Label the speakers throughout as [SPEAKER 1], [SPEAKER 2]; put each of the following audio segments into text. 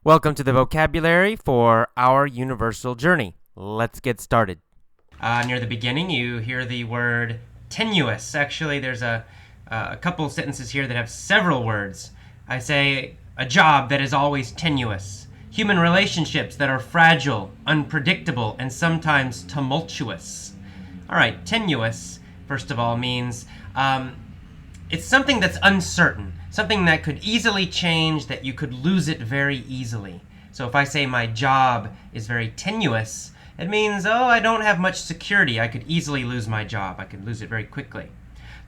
[SPEAKER 1] Welcome to the vocabulary for our universal journey. Let's get started. Near the beginning, you hear the word tenuous. Actually, there's a couple sentences here that have several words. I say a job that is always tenuous. Human relationships that are fragile, unpredictable, and sometimes tumultuous. All right, tenuous, first of all, means it's something that's uncertain. Something that could easily change, that you could lose it very easily. So if I say my job is very tenuous, it means, I don't have much security. I could easily lose my job. I could lose it very quickly.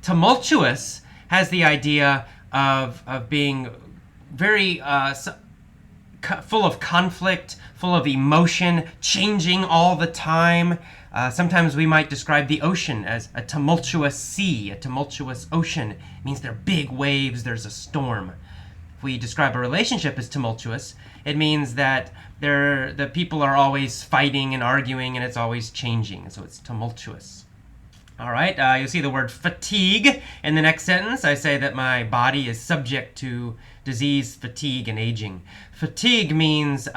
[SPEAKER 1] Tumultuous has the idea of being very full of conflict, full of emotion, changing all the time. Sometimes we might describe the ocean as a tumultuous sea, a tumultuous ocean. It means there are big waves, there's a storm. If we describe a relationship as tumultuous, it means that the people are always fighting and arguing and it's always changing, so it's tumultuous. All right, you'll see the word fatigue in the next sentence. I say that my body is subject to disease, fatigue, and aging. Fatigue means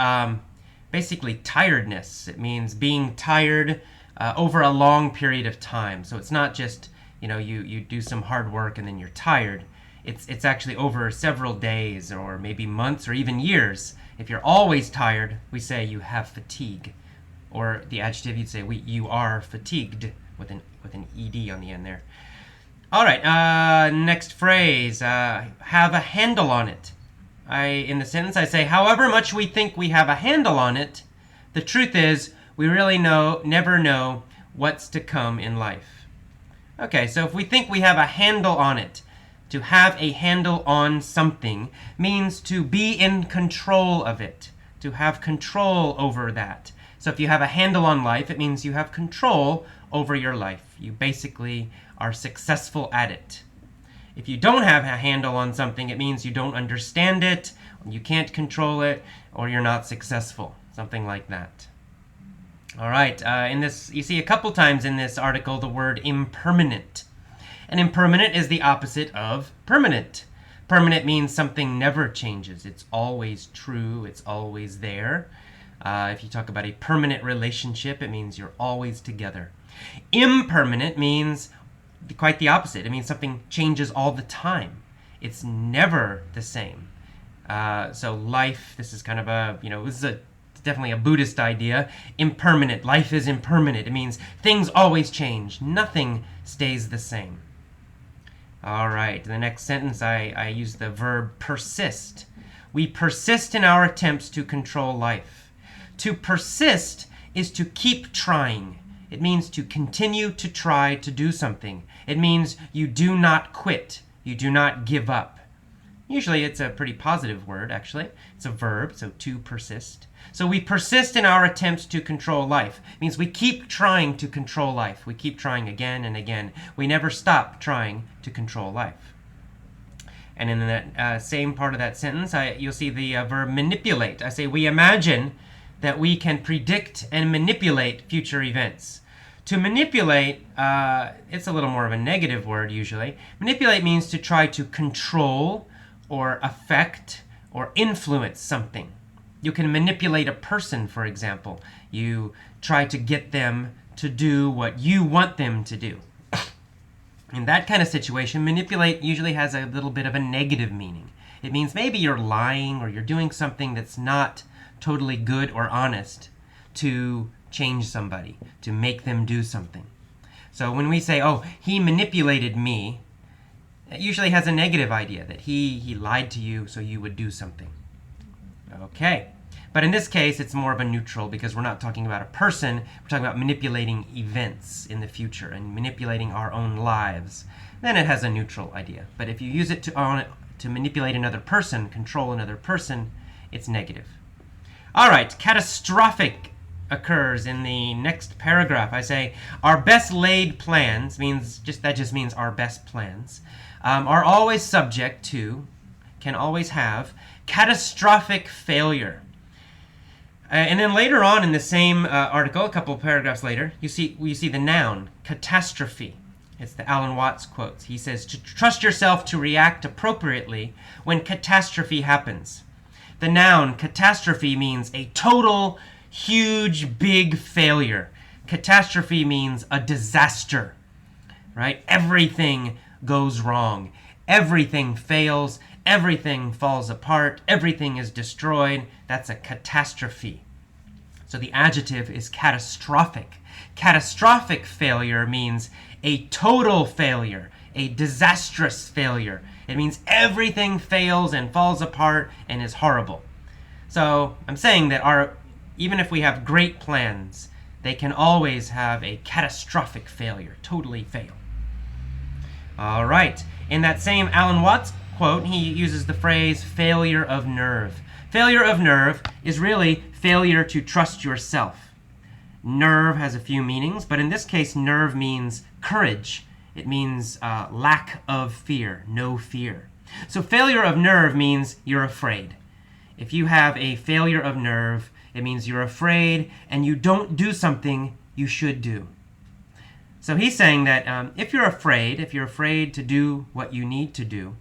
[SPEAKER 1] basically tiredness. It means being tired over a long period of time. So it's not just, you do some hard work and then you're tired. It's actually over several days or maybe months or even years. If you're always tired, we say you have fatigue. Or the adjective, you'd say you are fatigued with an ed on the end there. All right, next phrase, have a handle on it. In the sentence, I say, however much we think we have a handle on it, the truth is we really never know what's to come in life. Okay, so if we think we have a handle on it, to have a handle on something means to be in control of it, to have control over that. So if you have a handle on life, it means you have control over your life. You basically are successful at it. If you don't have a handle on something, it means you don't understand it, you can't control it, or you're not successful. Something like that. All right, in this, you see a couple times in this article the word impermanent. And impermanent is the opposite of permanent. Permanent means something never changes. It's always true. It's always there. If you talk about a permanent relationship, it means you're always together. Impermanent means quite the opposite. It means something changes all the time. It's never the same. So life, this is kind of this is definitely a Buddhist idea. Impermanent, life is impermanent. It means things always change. Nothing stays the same. All right, in the next sentence, I use the verb persist. We persist in our attempts to control life. To persist is to keep trying. It means to continue to try to do something. It means you do not quit. You do not give up. Usually it's a pretty positive word, actually. It's a verb, so to persist. So we persist in our attempts to control life. It means we keep trying to control life. We keep trying again and again. We never stop trying to control life. And in that same part of that sentence, you'll see the verb manipulate. I say we imagine that we can predict and manipulate future events. To manipulate, it's a little more of a negative word usually. Manipulate means to try to control or affect or influence something. You can manipulate a person, for example. You try to get them to do what you want them to do. In that kind of situation, manipulate usually has a little bit of a negative meaning. It means maybe you're lying or you're doing something that's not totally good or honest to change somebody, to make them do something. So when we say, he manipulated me, it usually has a negative idea that he lied to you so you would do something. Okay. But in this case, it's more of a neutral because we're not talking about a person. We're talking about manipulating events in the future and manipulating our own lives. Then it has a neutral idea. But if you use it to manipulate another person, control another person, it's negative. All right, catastrophic occurs in the next paragraph. I say, our best laid plans, that just means our best plans, are always subject to, can always have, catastrophic failure. And then later on in the same article, a couple of paragraphs later, you see the noun, catastrophe. It's the Alan Watts quotes. He says, to trust yourself to react appropriately when catastrophe happens. The noun catastrophe means a total, huge, big failure. Catastrophe means a disaster, right? Everything goes wrong. Everything fails. Everything falls apart. Everything is destroyed. That's a catastrophe. So the adjective is catastrophic. Catastrophic failure means a total failure, a disastrous failure. It means everything fails and falls apart and is horrible. So I'm saying that even if we have great plans, they can always have a catastrophic failure, totally fail. All right. In that same Alan Watts quote, he uses the phrase failure of nerve. Failure of nerve is really failure to trust yourself. Nerve has a few meanings, but in this case, nerve means courage. It means lack of fear, no fear. So failure of nerve means you're afraid. If you have a failure of nerve, it means you're afraid and you don't do something you should do. So he's saying that if you're afraid to do what you need to do,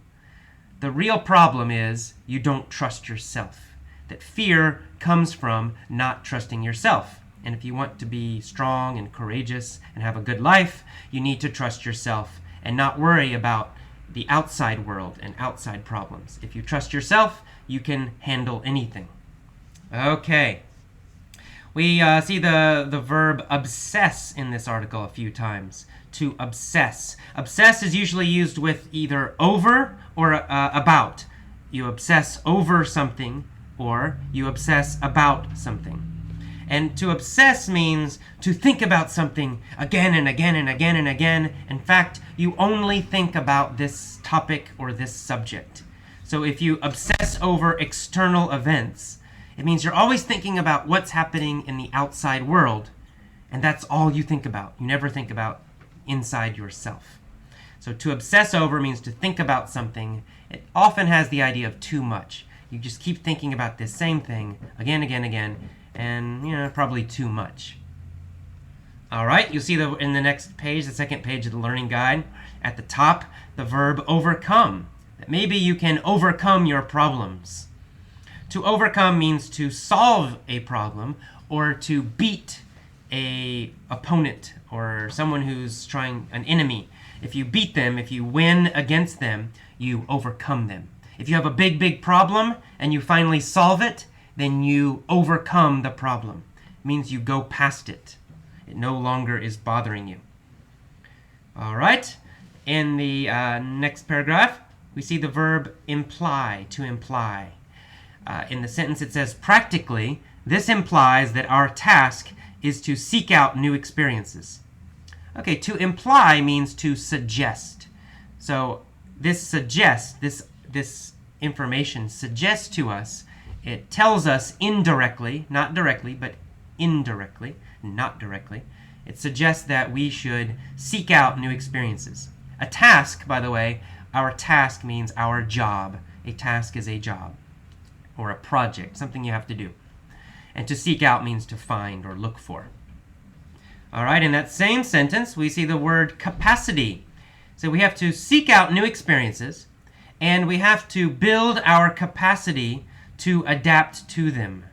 [SPEAKER 1] the real problem is you don't trust yourself. That fear comes from not trusting yourself. And if you want to be strong and courageous and have a good life, you need to trust yourself and not worry about the outside world and outside problems. If you trust yourself, you can handle anything. Okay. We see the verb obsess in this article a few times. To obsess. Obsess is usually used with either over or about. You obsess over something or you obsess about something. And to obsess means to think about something again and again and again and again. In fact, you only think about this topic or this subject. So if you obsess over external events, it means you're always thinking about what's happening in the outside world, and that's all you think about. You never think about inside yourself. So to obsess over means to think about something. It often has the idea of too much. You just keep thinking about this same thing again, and probably too much. All right, you'll see in the next page, the second page of the learning guide, at the top, the verb overcome. That maybe you can overcome your problems. To overcome means to solve a problem or to beat a opponent or someone who's trying, an enemy. If you beat them, if you win against them, you overcome them. If you have a big problem and you finally solve it, then you overcome the problem. It means you go past it. It no longer is bothering you. All right. In the next paragraph, we see the verb imply, to imply. In the sentence it says, practically, this implies that our task is to seek out new experiences. Okay, to imply means to suggest. So this suggests, this information suggests to us, it tells us indirectly, not directly, but indirectly, not directly. It suggests that we should seek out new experiences. A task, by the way, our task means our job. A task is a job or a project, something you have to do. And to seek out means to find or look for. All right, in that same sentence, we see the word capacity. So we have to seek out new experiences, and we have to build our capacity to adapt to them.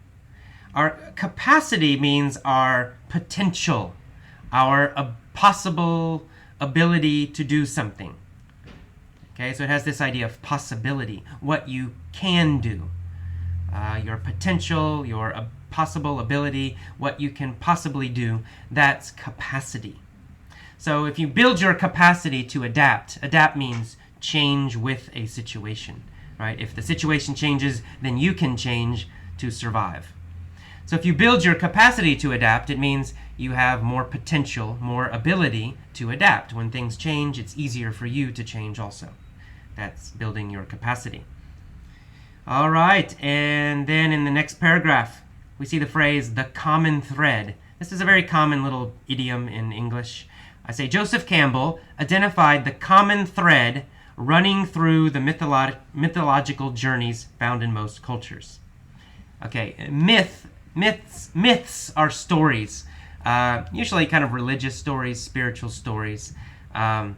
[SPEAKER 1] Our capacity means our potential, our possible ability to do something. Okay, so it has this idea of possibility, what you can do. Your potential, your possible ability, what you can possibly do, that's capacity. So if you build your capacity to adapt means change with a situation, right? If the situation changes, then you can change to survive. So if you build your capacity to adapt, it means you have more potential, more ability to adapt. When things change, it's easier for you to change also. That's building your capacity. All right, and then in the next paragraph, we see the phrase, the common thread. This is a very common little idiom in English. I say Joseph Campbell identified the common thread running through the mythological journeys found in most cultures. Okay, myths are stories, usually kind of religious stories, spiritual stories. So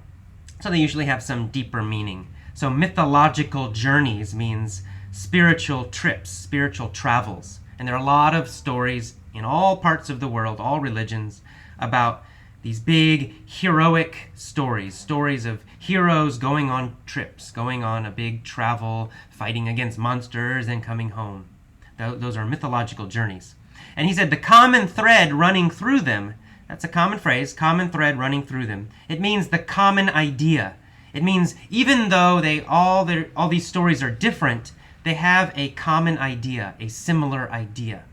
[SPEAKER 1] they usually have some deeper meaning. So mythological journeys means spiritual trips, spiritual travels. And there are a lot of stories in all parts of the world, all religions, about these big heroic stories of heroes going on trips, going on a big travel, fighting against monsters and coming home. Those are mythological journeys. And he said the common thread running through them, that's a common phrase, common thread running through them. It means the common idea. It means even though all these stories are different, they have a common idea, a similar idea.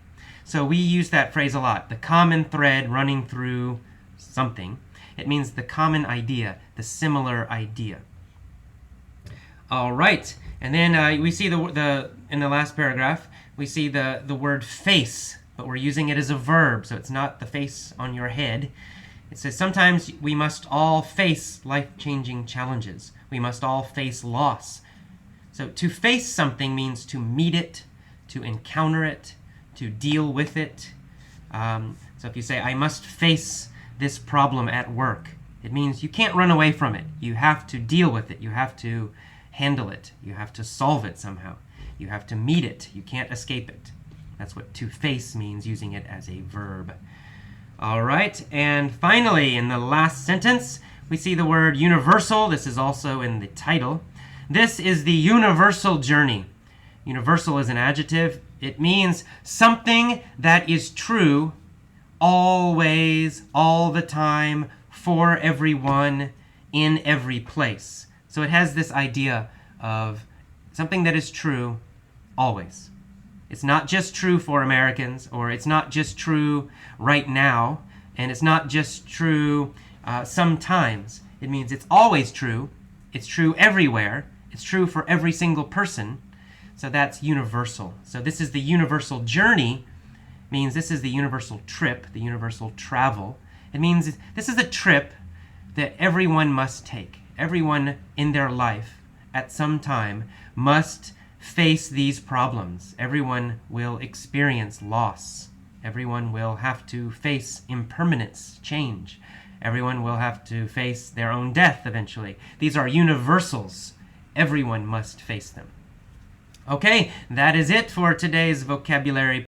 [SPEAKER 1] So we use that phrase a lot, the common thread running through something. It means the common idea, the similar idea. All right, and then we see the in the last paragraph, we see the word face, but we're using it as a verb, so it's not the face on your head. It says sometimes we must all face life-changing challenges. We must all face loss. So to face something means to meet it, to encounter it, to deal with it. So if you say, I must face this problem at work, it means you can't run away from it. You have to deal with it. You have to handle it. You have to solve it somehow. You have to meet it. You can't escape it. That's what to face means, using it as a verb. All right, and finally, in the last sentence, we see the word universal. This is also in the title. This is the universal journey. Universal is an adjective. It means something that is true always, all the time, for everyone, in every place. So it has this idea of something that is true always. It's not just true for Americans, or it's not just true right now, and it's not just true sometimes. It means it's always true. It's true everywhere. It's true for every single person. So that's universal. So this is the universal journey. Means this is the universal trip, the universal travel. It means this is a trip that everyone must take. Everyone in their life at some time must face these problems. Everyone will experience loss. Everyone will have to face impermanence, change. Everyone will have to face their own death eventually. These are universals. Everyone must face them. Okay, that is it for today's vocabulary